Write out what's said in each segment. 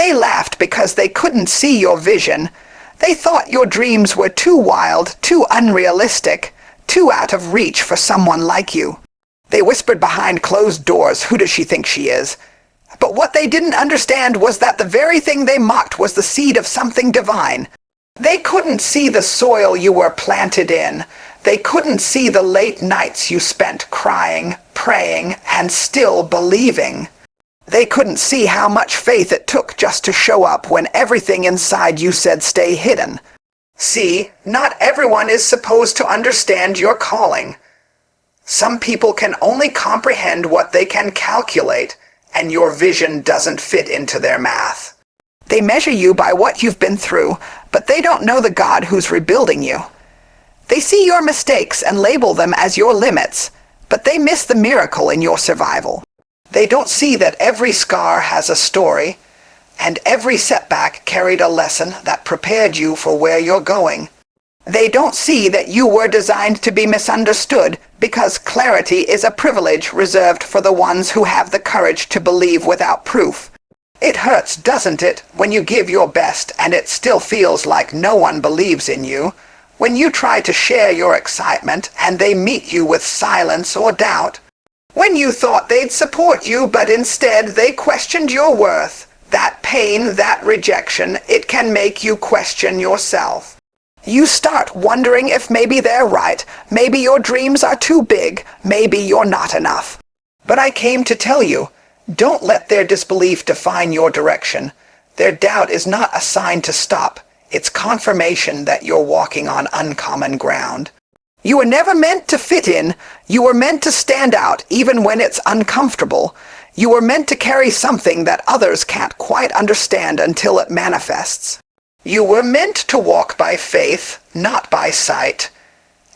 They laughed because they couldn't see your vision. They thought your dreams were too wild, too unrealistic, too out of reach for someone like you. They whispered behind closed doors, "Who does she think she is?" But what they didn't understand was that the very thing they mocked was the seed of something divine. They couldn't see the soil you were planted in. They couldn't see the late nights you spent crying, praying, and still believing. They couldn't see how much faith it took just to show up when everything inside you said stay hidden. See, not everyone is supposed to understand your calling. Some people can only comprehend what they can calculate, and your vision doesn't fit into their math. They measure you by what you've been through, but they don't know the God who's rebuilding you. They see your mistakes and label them as your limits, but they miss the miracle in your survival. They don't see that every scar has a story, and every setback carried a lesson that prepared you for where you're going. They don't see that you were designed to be misunderstood, because clarity is a privilege reserved for the ones who have the courage to believe without proof. It hurts, doesn't it, when you give your best and it still feels like no one believes in you? When you try to share your excitement and they meet you with silence or doubt? When you thought they'd support you, but instead they questioned your worth? That pain, that rejection, it can make you question yourself. You start wondering if maybe they're right, maybe your dreams are too big, maybe you're not enough. But I came to tell you, don't let their disbelief define your direction. Their doubt is not a sign to stop. It's confirmation that you're walking on uncommon ground. You were never meant to fit in. You were meant to stand out even when it's uncomfortable. You were meant to carry something that others can't quite understand until it manifests. You were meant to walk by faith, not by sight.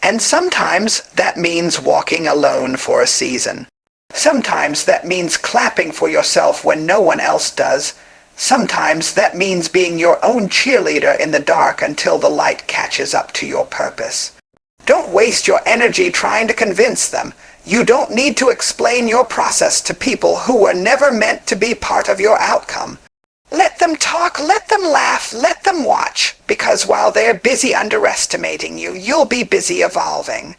And sometimes that means walking alone for a season. Sometimes that means clapping for yourself when no one else does. Sometimes that means being your own cheerleader in the dark until the light catches up to your purpose. Don't waste your energy trying to convince them. You don't need to explain your process to people who were never meant to be part of your outcome. Let them talk, let them laugh, let them watch, because while they're busy underestimating you, you'll be busy evolving.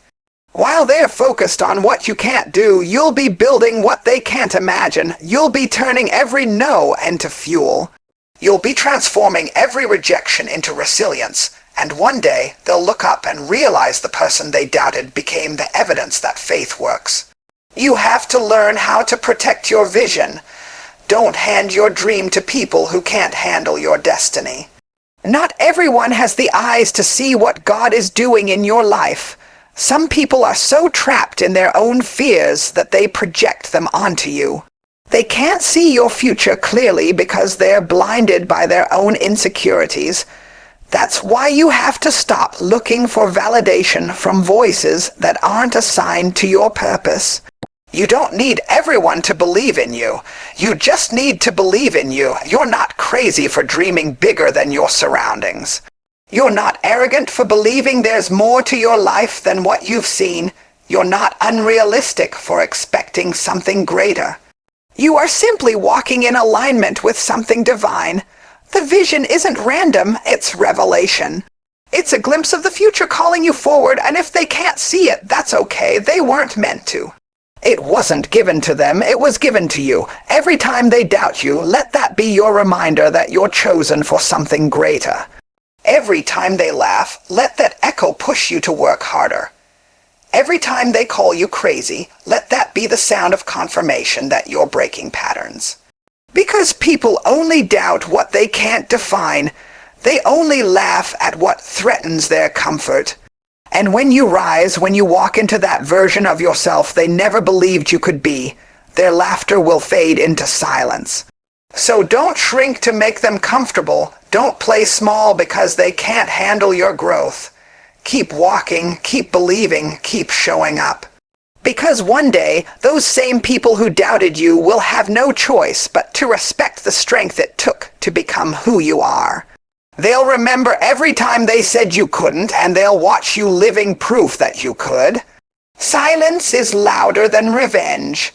While they're focused on what you can't do, you'll be building what they can't imagine. You'll be turning every no into fuel. You'll be transforming every rejection into resilience, and one day they'll look up and realize the person they doubted became the evidence that faith works. You have to learn how to protect your vision. Don't hand your dream to people who can't handle your destiny. Not everyone has the eyes to see what God is doing in your life. Some people are so trapped in their own fears that they project them onto you. They can't see your future clearly because they're blinded by their own insecurities. That's why you have to stop looking for validation from voices that aren't assigned to your purpose. You don't need everyone to believe in you. You just need to believe in you. You're not crazy for dreaming bigger than your surroundings. You're not arrogant for believing there's more to your life than what you've seen. You're not unrealistic for expecting something greater. You are simply walking in alignment with something divine. The vision isn't random, it's revelation. It's a glimpse of the future calling you forward, and if they can't see it, that's okay. They weren't meant to. It wasn't given to them, it was given to you. Every time they doubt you, let that be your reminder that you're chosen for something greater. Every time they laugh, let that echo push you to work harder. Every time they call you crazy, let that be the sound of confirmation that you're breaking patterns. Because people only doubt what they can't define. They only laugh at what threatens their comfort. And when you rise, when you walk into that version of yourself they never believed you could be, their laughter will fade into silence. So don't shrink to make them comfortable. Don't play small because they can't handle your growth. Keep walking, keep believing, keep showing up. Because one day, those same people who doubted you will have no choice but to respect the strength it took to become who you are. They'll remember every time they said you couldn't, and they'll watch you living proof that you could. Silence is louder than revenge.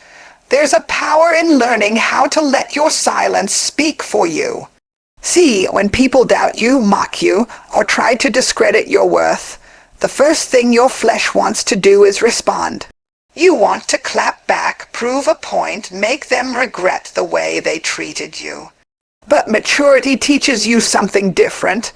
There's a power in learning how to let your silence speak for you. See, when people doubt you, mock you, or try to discredit your worth, the first thing your flesh wants to do is respond. You want to clap back, prove a point, make them regret the way they treated you. But maturity teaches you something different.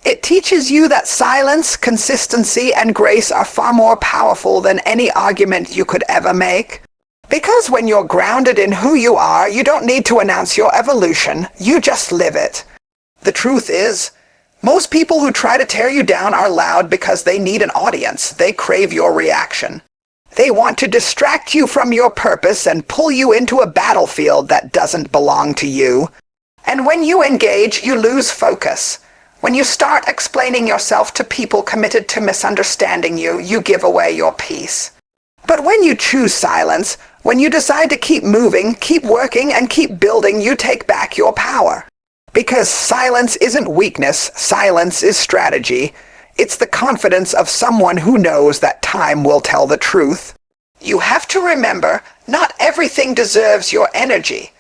It teaches you that silence, consistency, and grace are far more powerful than any argument you could ever make. Because when you're grounded in who you are, you don't need to announce your evolution, you just live it. The truth is, most people who try to tear you down are loud because they need an audience. They crave your reaction. They want to distract you from your purpose and pull you into a battlefield that doesn't belong to you. And when you engage, you lose focus. When you start explaining yourself to people committed to misunderstanding you, you give away your peace. But when you choose silence, when you decide to keep moving, keep working, and keep building, you take back your power. Because silence isn't weakness, silence is strategy. It's the confidence of someone who knows that time will tell the truth. You have to remember, not everything deserves your energy.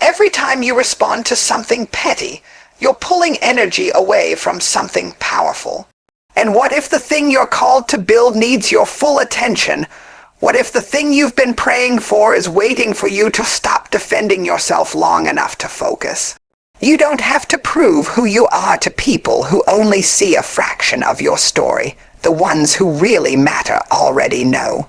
Every time you respond to something petty, you're pulling energy away from something powerful. And what if the thing you're called to build needs your full attention? What if the thing you've been praying for is waiting for you to stop defending yourself long enough to focus? You don't have to prove who you are to people who only see a fraction of your story. The ones who really matter already know.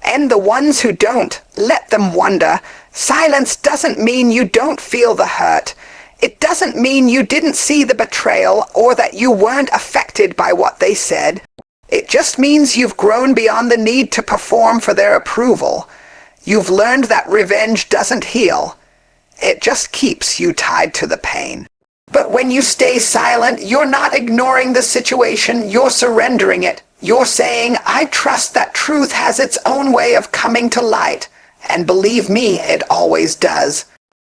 And the ones who don't, let them wonder. Silence doesn't mean you don't feel the hurt. It doesn't mean you didn't see the betrayal or that you weren't affected by what they said. It just means you've grown beyond the need to perform for their approval. You've learned that revenge doesn't heal. It just keeps you tied to the pain. But when you stay silent, you're not ignoring the situation, you're surrendering it. You're saying, I trust that truth has its own way of coming to light. And believe me, it always does.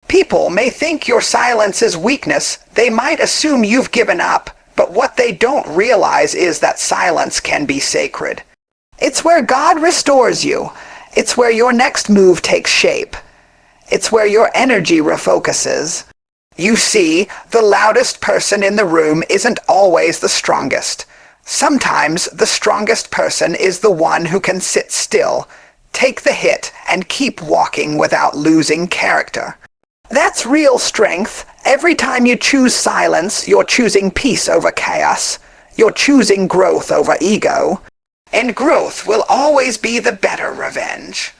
People may think your silence is weakness. They might assume you've given up. But what they don't realize is that silence can be sacred. It's where God restores you. It's where your next move takes shape. It's where your energy refocuses. You see, the loudest person in the room isn't always the strongest. Sometimes the strongest person is the one who can sit still, take the hit, and keep walking without losing character. That's real strength. Every time you choose silence, you're choosing peace over chaos. You're choosing growth over ego. And growth will always be the better revenge.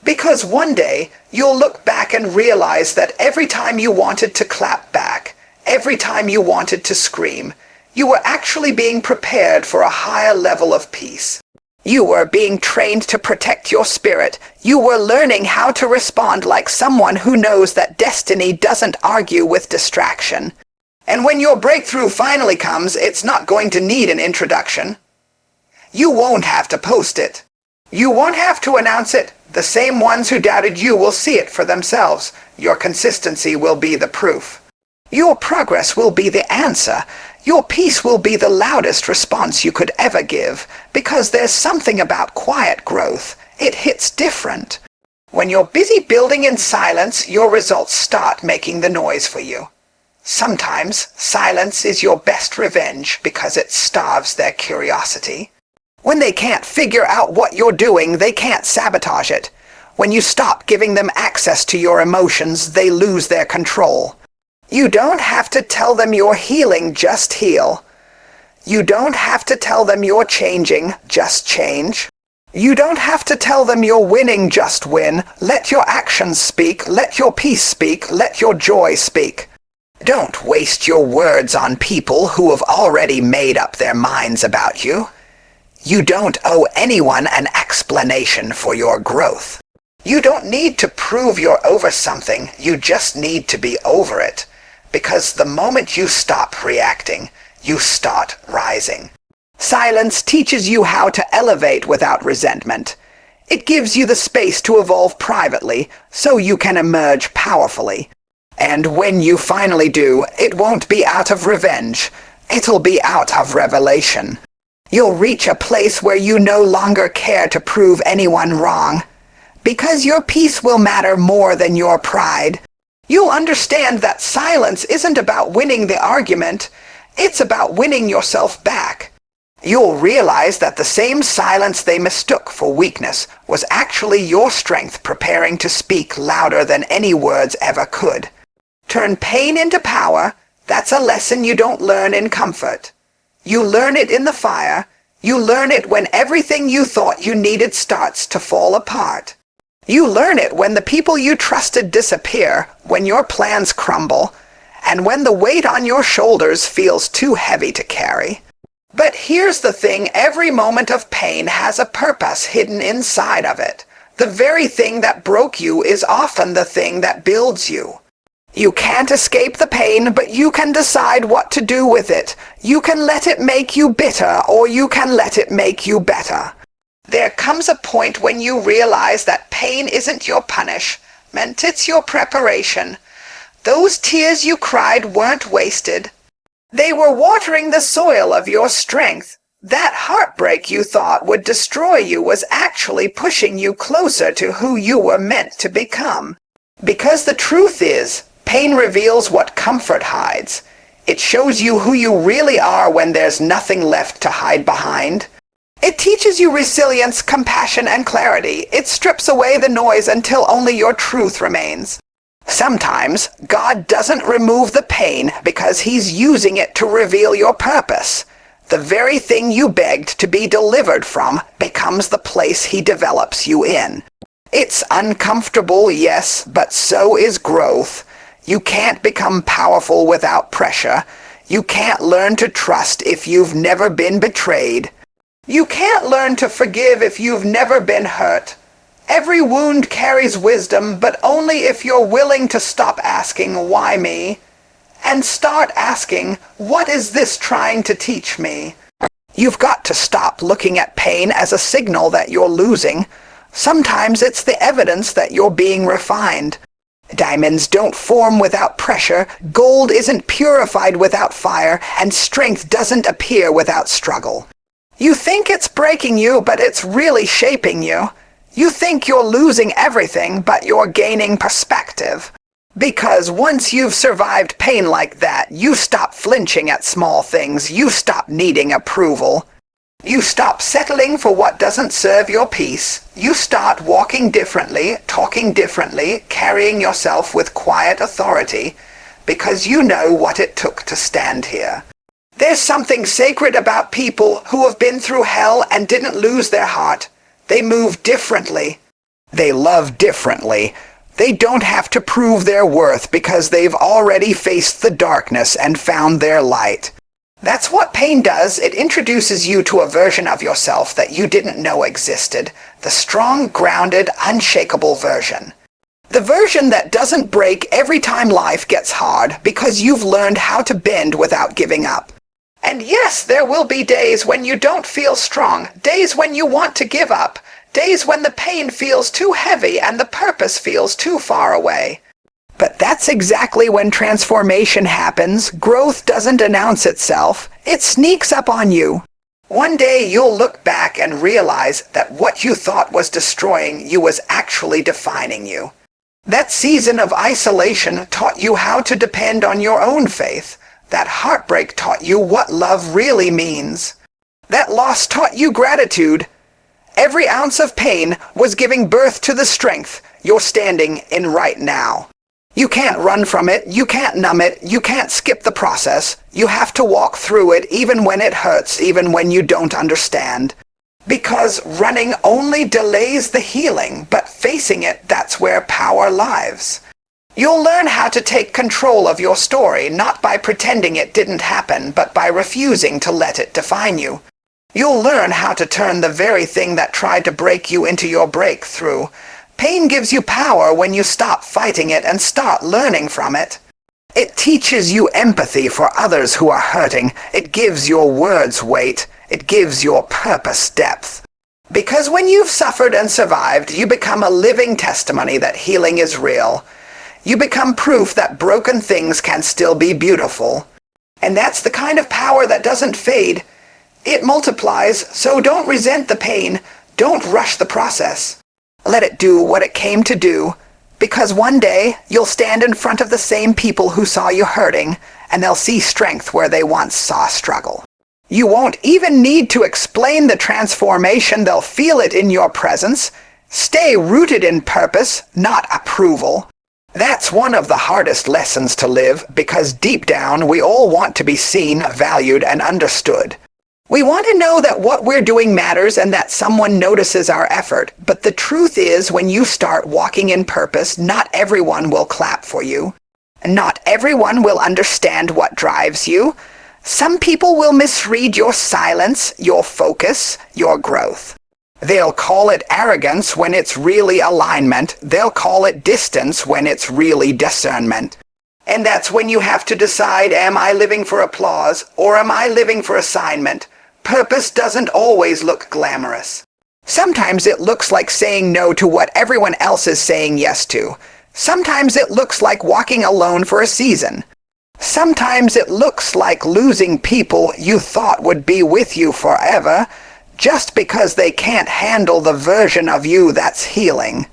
Because one day, you'll look back and realize that every time you wanted to clap back, every time you wanted to scream, you were actually being prepared for a higher level of peace. You were being trained to protect your spirit. You were learning how to respond like someone who knows that destiny doesn't argue with distraction. And when your breakthrough finally comes, it's not going to need an introduction. You won't have to post it. You won't have to announce it. The same ones who doubted you will see it for themselves. Your consistency will be the proof. Your progress will be the answer. Your peace will be the loudest response you could ever give, because there's something about quiet growth. It hits different. When you're busy building in silence, your results start making the noise for you. Sometimes silence is your best revenge because it starves their curiosity. When they can't figure out what you're doing, they can't sabotage it. When you stop giving them access to your emotions, they lose their control. You don't have to tell them you're healing, just heal. You don't have to tell them you're changing, just change. You don't have to tell them you're winning, just win. Let your actions speak, let your peace speak, let your joy speak. Don't waste your words on people who have already made up their minds about you. You don't owe anyone an explanation for your growth. You don't need to prove you're over something, you just need to be over it. Because the moment you stop reacting, you start rising. Silence teaches you how to elevate without resentment. It gives you the space to evolve privately, so you can emerge powerfully. And when you finally do, it won't be out of revenge. It'll be out of revelation. You'll reach a place where you no longer care to prove anyone wrong. Because your peace will matter more than your pride. You'll understand that silence isn't about winning the argument, it's about winning yourself back. You'll realize that the same silence they mistook for weakness was actually your strength preparing to speak louder than any words ever could. Turn pain into power, that's a lesson you don't learn in comfort. You learn it in the fire. You learn it when everything you thought you needed starts to fall apart. You learn it when the people you trusted disappear, when your plans crumble, and when the weight on your shoulders feels too heavy to carry. But here's the thing, every moment of pain has a purpose hidden inside of it. The very thing that broke you is often the thing that builds you. You can't escape the pain, but you can decide what to do with it. You can let it make you bitter, or you can let it make you better. There comes a point when you realize that pain isn't your punishment, it's your preparation. Those tears you cried weren't wasted. They were watering the soil of your strength. That heartbreak you thought would destroy you was actually pushing you closer to who you were meant to become. Because the truth is, pain reveals what comfort hides. It shows you who you really are when there's nothing left to hide behind. It teaches you resilience, compassion, and clarity. It strips away the noise until only your truth remains. Sometimes, God doesn't remove the pain because He's using it to reveal your purpose. The very thing you begged to be delivered from becomes the place He develops you in. It's uncomfortable, yes, but so is growth. You can't become powerful without pressure. You can't learn to trust if you've never been betrayed. You can't learn to forgive if you've never been hurt. Every wound carries wisdom, but only if you're willing to stop asking, why me? And start asking, what is this trying to teach me? You've got to stop looking at pain as a signal that you're losing. Sometimes it's the evidence that you're being refined. Diamonds don't form without pressure, gold isn't purified without fire, and strength doesn't appear without struggle. You think it's breaking you, but it's really shaping you. You think you're losing everything, but you're gaining perspective. Because once you've survived pain like that, you stop flinching at small things. You stop needing approval. You stop settling for what doesn't serve your peace. You start walking differently, talking differently, carrying yourself with quiet authority, because you know what it took to stand here. There's something sacred about people who have been through hell and didn't lose their heart. They move differently. They love differently. They don't have to prove their worth because they've already faced the darkness and found their light. That's what pain does. It introduces you to a version of yourself that you didn't know existed. The strong, grounded, unshakable version. The version that doesn't break every time life gets hard because you've learned how to bend without giving up. And yes, there will be days when you don't feel strong, days when you want to give up, days when the pain feels too heavy and the purpose feels too far away. But that's exactly when transformation happens. Growth doesn't announce itself, it sneaks up on you. One day you'll look back and realize that what you thought was destroying you was actually defining you. That season of isolation taught you how to depend on your own faith. That heartbreak taught you what love really means. That loss taught you gratitude. Every ounce of pain was giving birth to the strength you're standing in right now. You can't run from it, you can't numb it, you can't skip the process. You have to walk through it even when it hurts, even when you don't understand. Because running only delays the healing, but facing it, that's where power lies. You'll learn how to take control of your story, not by pretending it didn't happen, but by refusing to let it define you. You'll learn how to turn the very thing that tried to break you into your breakthrough. Pain gives you power when you stop fighting it and start learning from it. It teaches you empathy for others who are hurting. It gives your words weight. It gives your purpose depth. Because when you've suffered and survived, you become a living testimony that healing is real. You become proof that broken things can still be beautiful. And that's the kind of power that doesn't fade. It multiplies, so don't resent the pain. Don't rush the process. Let it do what it came to do. Because one day, you'll stand in front of the same people who saw you hurting, and they'll see strength where they once saw struggle. You won't even need to explain the transformation, they'll feel it in your presence. Stay rooted in purpose, not approval. That's one of the hardest lessons to live, because deep down we all want to be seen, valued, and understood. We want to know that what we're doing matters and that someone notices our effort, but the truth is when you start walking in purpose, not everyone will clap for you. Not everyone will understand what drives you. Some people will misread your silence, your focus, your growth. They'll call it arrogance when it's really alignment. They'll call it distance when it's really discernment. And that's when you have to decide, am I living for applause or am I living for assignment? Purpose doesn't always look glamorous. Sometimes it looks like saying no to what everyone else is saying yes to. Sometimes it looks like walking alone for a season. Sometimes it looks like losing people you thought would be with you forever, just because they can't handle the version of you that's healing.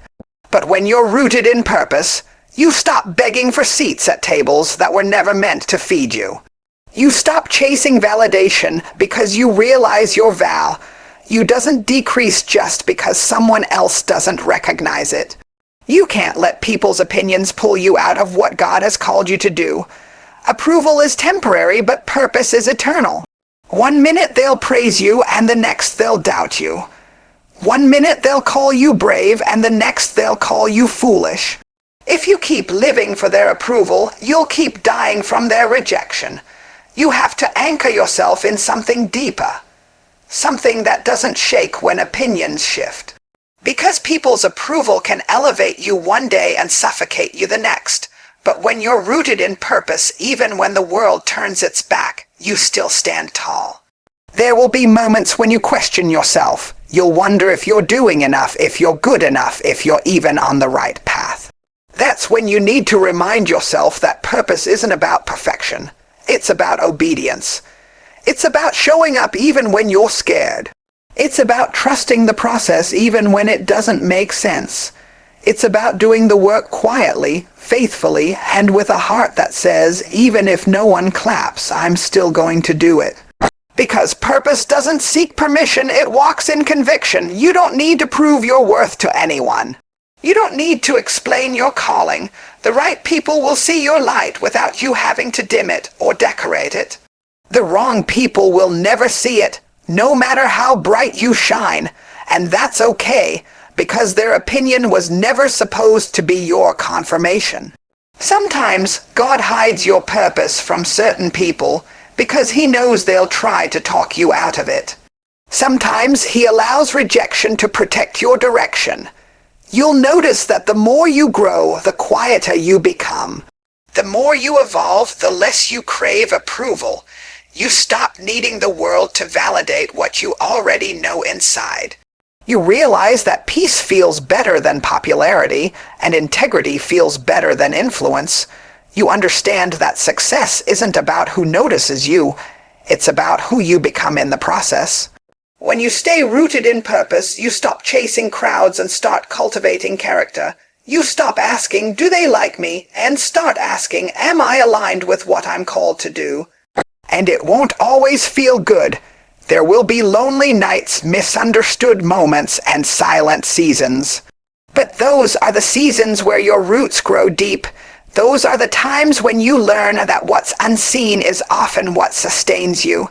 But when you're rooted in purpose, you stop begging for seats at tables that were never meant to feed you. You stop chasing validation because you realize your value doesn't decrease just because someone else doesn't recognize it. You can't let people's opinions pull you out of what God has called you to do. Approval is temporary, but purpose is eternal. One minute they'll praise you, and the next they'll doubt you. One minute they'll call you brave, and the next they'll call you foolish. If you keep living for their approval, you'll keep dying from their rejection. You have to anchor yourself in something deeper, something that doesn't shake when opinions shift. Because people's approval can elevate you one day and suffocate you the next. But when you're rooted in purpose, even when the world turns its back, you still stand tall. There will be moments when you question yourself. You'll wonder if you're doing enough, if you're good enough, if you're even on the right path. That's when you need to remind yourself that purpose isn't about perfection. It's about obedience. It's about showing up even when you're scared. It's about trusting the process even when it doesn't make sense. It's about doing the work quietly, faithfully, and with a heart that says, even if no one claps, I'm still going to do it. Because purpose doesn't seek permission, it walks in conviction. You don't need to prove your worth to anyone. You don't need to explain your calling. The right people will see your light without you having to dim it or decorate it. The wrong people will never see it, no matter how bright you shine, and that's okay, because their opinion was never supposed to be your confirmation. Sometimes God hides your purpose from certain people because he knows they'll try to talk you out of it. Sometimes he allows rejection to protect your direction. You'll notice that the more you grow, the quieter you become. The more you evolve, the less you crave approval. You stop needing the world to validate what you already know inside. You realize that peace feels better than popularity, and integrity feels better than influence. You understand that success isn't about who notices you, it's about who you become in the process. When you stay rooted in purpose, you stop chasing crowds and start cultivating character. You stop asking, do they like me? And start asking, am I aligned with what I'm called to do? And it won't always feel good. There will be lonely nights, misunderstood moments, and silent seasons. But those are the seasons where your roots grow deep. Those are the times when you learn that what's unseen is often what sustains you.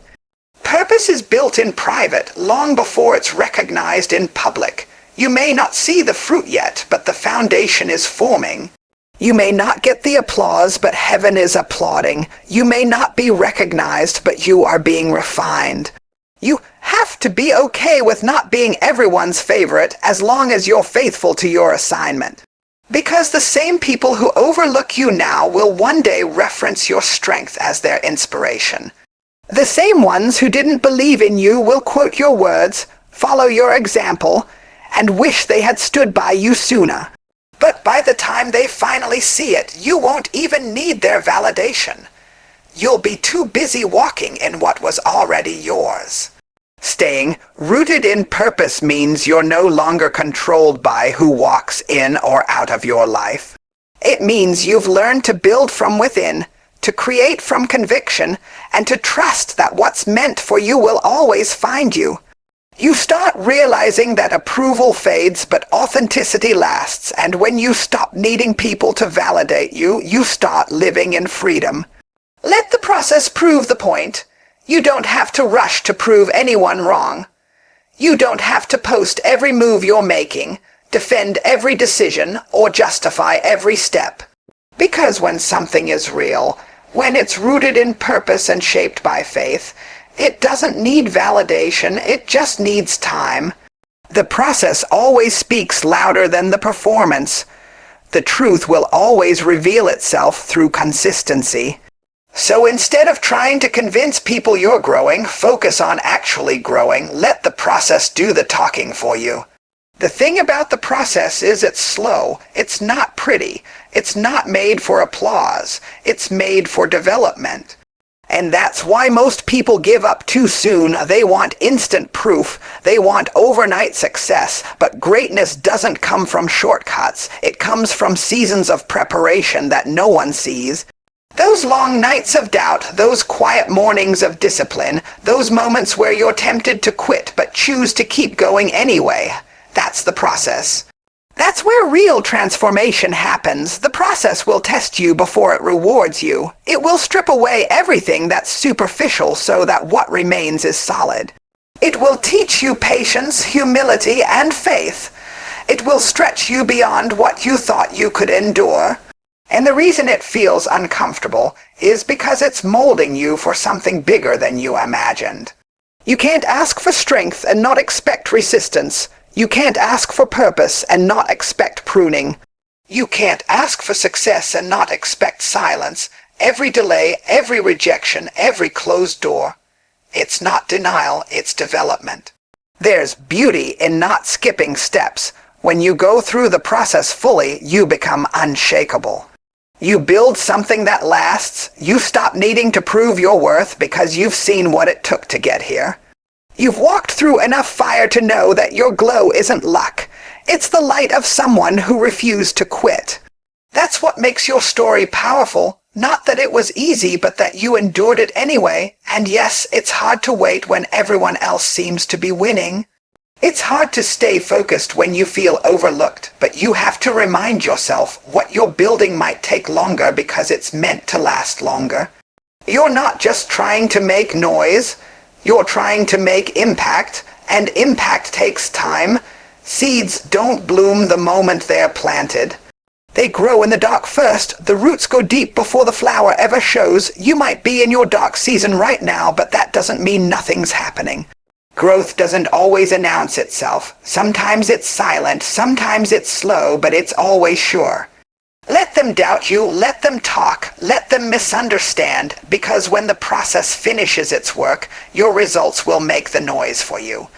Purpose is built in private, long before it's recognized in public. You may not see the fruit yet, but the foundation is forming. You may not get the applause, but heaven is applauding. You may not be recognized, but you are being refined. You have to be okay with not being everyone's favorite as long as you're faithful to your assignment. Because the same people who overlook you now will one day reference your strength as their inspiration. The same ones who didn't believe in you will quote your words, follow your example, and wish they had stood by you sooner. But by the time they finally see it, you won't even need their validation. You'll be too busy walking in what was already yours. staying rooted in purpose means you're no longer controlled by who walks in or out of your life. It means you've learned to build from within, to create from conviction, and to trust that what's meant for you will always find you. You start realizing that approval fades but authenticity lasts, and when you stop needing people to validate you, you start living in freedom. Let the process prove the point. You don't have to rush to prove anyone wrong. You don't have to post every move you're making, defend every decision, or justify every step. Because when something is real, when it's rooted in purpose and shaped by faith, it doesn't need validation, it just needs time. The process always speaks louder than the performance. The truth will always reveal itself through consistency. So instead of trying to convince people you're growing, focus on actually growing. Let the process do the talking for you. The thing about the process is it's slow, it's not pretty, it's not made for applause, it's made for development. And that's why most people give up too soon. They want instant proof. They want overnight success. But greatness doesn't come from shortcuts. It comes from seasons of preparation that no one sees. Those long nights of doubt, those quiet mornings of discipline, those moments where you're tempted to quit but choose to keep going anyway. That's the process. That's where real transformation happens. The process will test you before it rewards you. It will strip away everything that's superficial so that what remains is solid. It will teach you patience, humility, and faith. It will stretch you beyond what you thought you could endure. And the reason it feels uncomfortable is because it's molding you for something bigger than you imagined. You can't ask for strength and not expect resistance. You can't ask for purpose and not expect pruning. You can't ask for success and not expect silence. Every delay, every rejection, every closed door. It's not denial, it's development. There's beauty in not skipping steps. When you go through the process fully, you become unshakable. You build something that lasts. You stop needing to prove your worth because you've seen what it took to get here. You've walked through enough fire to know that your glow isn't luck. It's the light of someone who refused to quit. That's what makes your story powerful. Not that it was easy, but that you endured it anyway. And yes, it's hard to wait when everyone else seems to be winning. It's hard to stay focused when you feel overlooked, but you have to remind yourself what you're building might take longer because it's meant to last longer. You're not just trying to make noise. You're trying to make impact, and impact takes time. Seeds don't bloom the moment they're planted. They grow in the dark first. The roots go deep before the flower ever shows. You might be in your dark season right now, but that doesn't mean nothing's happening. Growth doesn't always announce itself. Sometimes it's silent, sometimes it's slow, but it's always sure. Let them doubt you, let them talk, let them misunderstand, because when the process finishes its work, your results will make the noise for you.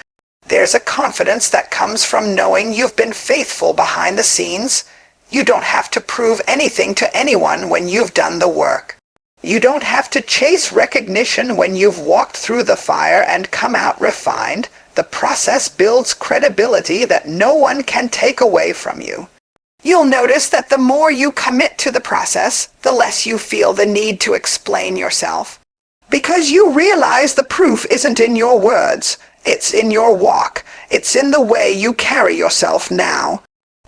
There's a confidence that comes from knowing you've been faithful behind the scenes. You don't have to prove anything to anyone when you've done the work. You don't have to chase recognition when you've walked through the fire and come out refined. The process builds credibility that no one can take away from you. You'll notice that the more you commit to the process, the less you feel the need to explain yourself. Because you realize the proof isn't in your words, it's in your walk. It's in the way you carry yourself now.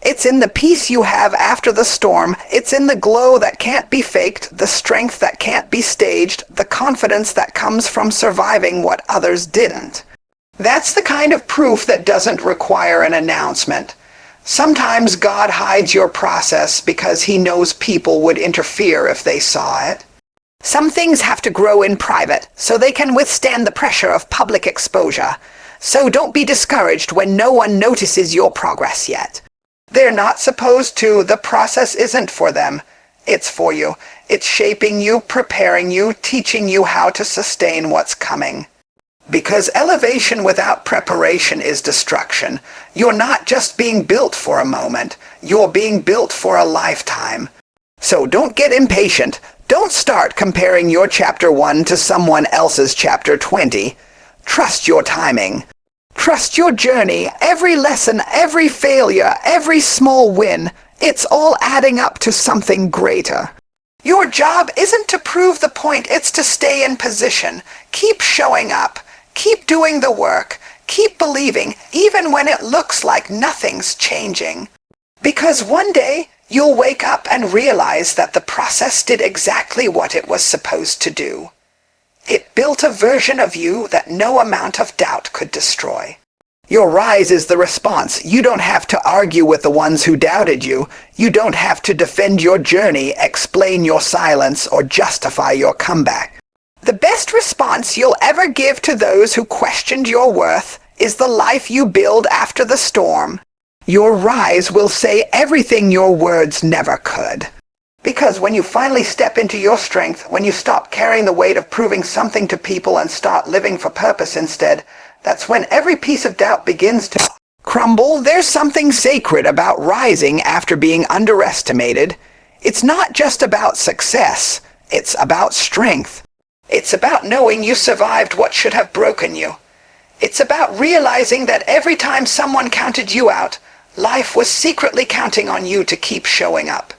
It's in the peace you have after the storm. It's in the glow that can't be faked, the strength that can't be staged, the confidence that comes from surviving what others didn't. That's the kind of proof that doesn't require an announcement. Sometimes God hides your process because he knows people would interfere if they saw it. Some things have to grow in private so they can withstand the pressure of public exposure. So don't be discouraged when no one notices your progress yet. They're not supposed to. The process isn't for them. It's for you. It's shaping you, preparing you, teaching you how to sustain what's coming. Because elevation without preparation is destruction. You're not just being built for a moment. You're being built for a lifetime. So don't get impatient. Don't start comparing your chapter 1 to someone else's chapter 20. Trust your timing. Trust your journey, every lesson, every failure, every small win. It's all adding up to something greater. Your job isn't to prove the point, it's to stay in position. Keep showing up. Keep doing the work. Keep believing, even when it looks like nothing's changing. Because one day, you'll wake up and realize that the process did exactly what it was supposed to do. It built a version of you that no amount of doubt could destroy. Your rise is the response. You don't have to argue with the ones who doubted you. You don't have to defend your journey, explain your silence, or justify your comeback. The best response you'll ever give to those who questioned your worth is the life you build after the storm. Your rise will say everything your words never could. Because when you finally step into your strength, when you stop carrying the weight of proving something to people and start living for purpose instead, that's when every piece of doubt begins to crumble. There's something sacred about rising after being underestimated. It's not just about success. It's about strength. It's about knowing you survived what should have broken you. It's about realizing that every time someone counted you out, life was secretly counting on you to keep showing up.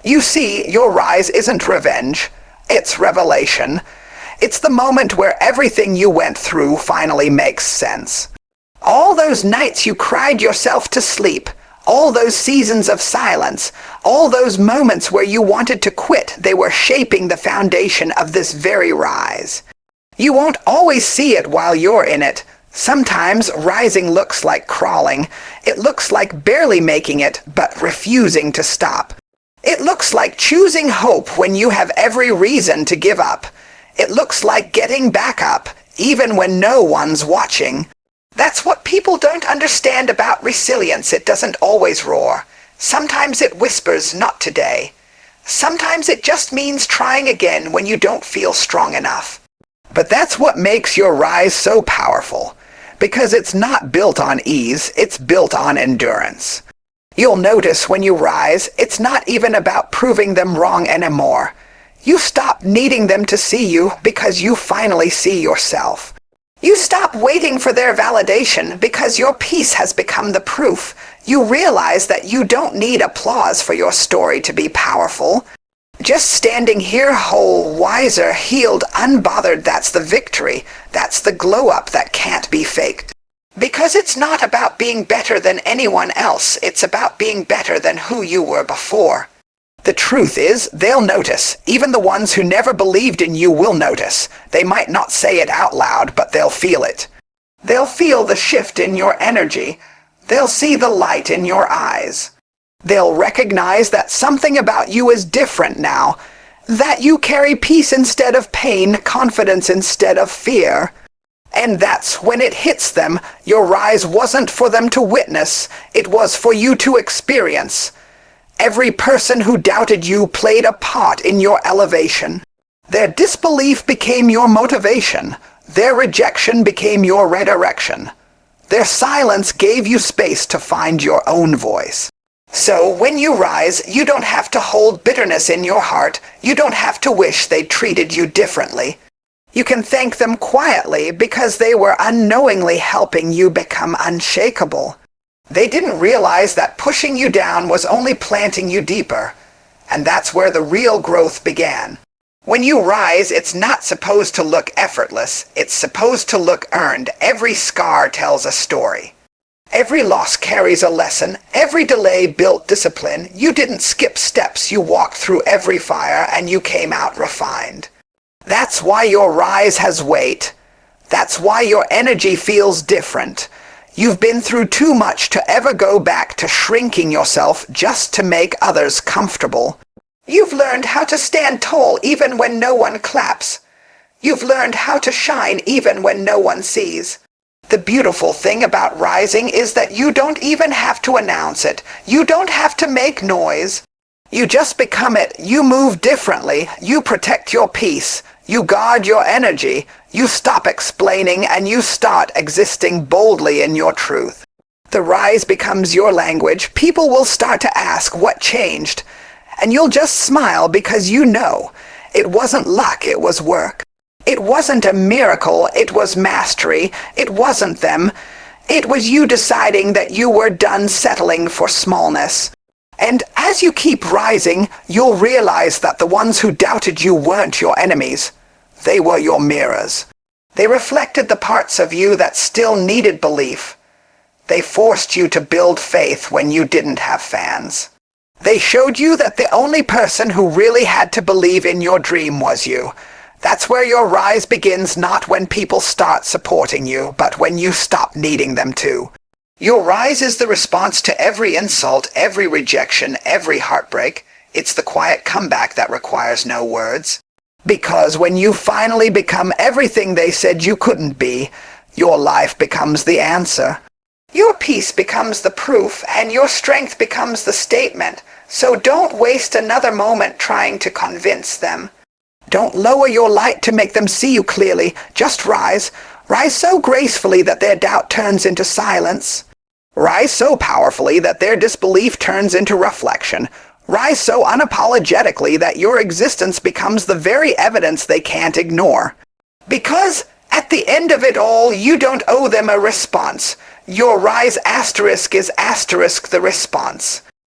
You see, your rise isn't revenge. It's revelation. It's the moment where everything you went through finally makes sense. All those nights you cried yourself to sleep, all those seasons of silence, all those moments where you wanted to quit, they were shaping the foundation of this very rise. You won't always see it while you're in it. Sometimes rising looks like crawling. It looks like barely making it, but refusing to stop. It looks like choosing hope when you have every reason to give up. It looks like getting back up, even when no one's watching. That's what people don't understand about resilience. It doesn't always roar. Sometimes it whispers, not today. Sometimes it just means trying again when you don't feel strong enough. But that's what makes your rise so powerful. Because it's not built on ease, it's built on endurance. You'll notice when you rise, it's not even about proving them wrong anymore. You stop needing them to see you because you finally see yourself. You stop waiting for their validation because your peace has become the proof. You realize that you don't need applause for your story to be powerful. Just standing here whole, wiser, healed, unbothered, that's the victory. That's the glow-up that can't be faked. Because it's not about being better than anyone else, it's about being better than who you were before. The truth is, they'll notice. Even the ones who never believed in you will notice. They might not say it out loud, but they'll feel it. They'll feel the shift in your energy. They'll see the light in your eyes. They'll recognize that something about you is different now, that you carry peace instead of pain, confidence instead of fear. And that's when it hits them. Your rise wasn't for them to witness, it was for you to experience. Every person who doubted you played a part in your elevation. Their disbelief became your motivation. Their rejection became your redirection. Their silence gave you space to find your own voice. So when you rise, you don't have to hold bitterness in your heart. You don't have to wish they treated you differently. You can thank them quietly because they were unknowingly helping you become unshakable. They didn't realize that pushing you down was only planting you deeper. And that's where the real growth began. When you rise, it's not supposed to look effortless. It's supposed to look earned. Every scar tells a story. Every loss carries a lesson. Every delay built discipline. You didn't skip steps. You walked through every fire and you came out refined. That's why your rise has weight. That's why your energy feels different. You've been through too much to ever go back to shrinking yourself just to make others comfortable. You've learned how to stand tall even when no one claps. You've learned how to shine even when no one sees. The beautiful thing about rising is that you don't even have to announce it. You don't have to make noise. You just become it. You move differently. You protect your peace. You guard your energy. You stop explaining and you start existing boldly in your truth. The rise becomes your language. People will start to ask what changed. And you'll just smile because you know it wasn't luck, it was work. It wasn't a miracle, it was mastery. It wasn't them. It was you deciding that you were done settling for smallness. And as you keep rising, you'll realize that the ones who doubted you weren't your enemies. They were your mirrors. They reflected the parts of you that still needed belief. They forced you to build faith when you didn't have fans. They showed you that the only person who really had to believe in your dream was you. That's where your rise begins, not when people start supporting you, but when you stop needing them to. Your rise is the response to every insult, every rejection, every heartbreak. It's the quiet comeback that requires no words. Because when you finally become everything they said you couldn't be, your life becomes the answer. Your peace becomes the proof, and your strength becomes the statement. So don't waste another moment trying to convince them. Don't lower your light to make them see you clearly. Just rise. Rise so gracefully that their doubt turns into silence. Rise so powerfully that their disbelief turns into reflection. Rise so unapologetically that your existence becomes the very evidence they can't ignore. Because at the end of it all, you don't owe them a response. Your rise asterisk is asterisk the response.